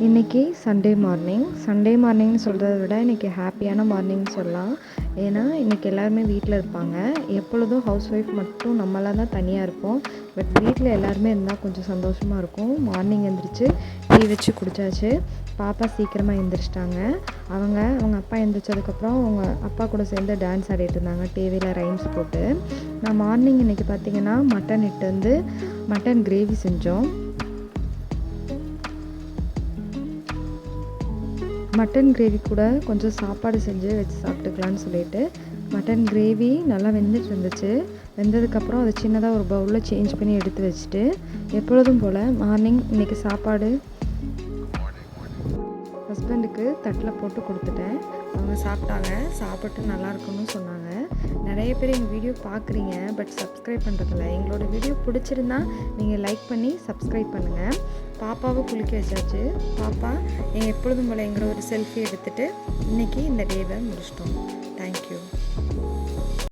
இன்றைக்கி சண்டே மார்னிங்னு சொல்கிறத விட இன்றைக்கி ஹாப்பியான மார்னிங்னு சொல்லலாம். ஏன்னா இன்றைக்கி எல்லாருமே வீட்டில் இருப்பாங்க. எப்பொழுதும் ஹவுஸ் ஒய்ஃப் மட்டும் நம்மளாம் தான் தனியாக இருப்போம். பட் வீட்டில் எல்லாருமே இருந்தால் கொஞ்சம் சந்தோஷமாக இருக்கும். மார்னிங் எழுந்திரிச்சு டீ வச்சு குடித்தாச்சு. பாப்பா சீக்கிரமாக எழுந்திரிச்சிட்டாங்க. அவங்க அப்பா எழுந்திரிச்சதுக்கப்புறம் அவங்க அப்பா கூட சேர்ந்து டான்ஸ் ஆடிட்டு இருந்தாங்க டிவியில் ரைம்ஸ் போட்டு. நான் மார்னிங் இன்றைக்கி பார்த்திங்கன்னா மட்டன் கிரேவி செஞ்சோம். மட்டன் கிரேவி கூட கொஞ்சம் சாப்பாடு செஞ்சு வச்சு சாப்பிட்டுக்கலான்னு சொல்லிட்டு மட்டன் கிரேவி நல்லா வெந்துட்டு இருந்துச்சு. வெந்ததுக்கப்புறம் அதை சின்னதாக ஒரு பவுலில் சேஞ்ச் பண்ணி எடுத்து வச்சுட்டு எப்பொழுதும் போல் மார்னிங் இன்றைக்கி சாப்பாடு ஹஸ்பண்டுக்கு தட்டில் போட்டு கொடுத்துட்டேன். அவங்க சாப்பிட்டாங்க. சாப்பிட்டு நல்லா இருக்குன்னு சொன்னாங்க. நிறைய பேர் எங்கள் வீடியோ பார்க்குறீங்க, பட் சப்ஸ்கிரைப் பண்ணுறதில்ல. எங்களோட வீடியோ பிடிச்சிருந்தா நீங்கள் லைக் பண்ணி சப்ஸ்கிரைப் பண்ணுங்கள். பாப்பாவை குளிக்க வச்சாச்சு. பாப்பா எப்பொழுதும் போல் எங்களோட ஒரு செல்ஃபி எடுத்துகிட்டு இன்றைக்கி இந்த டேவை முடிச்சிட்டோம். தேங்க்யூ.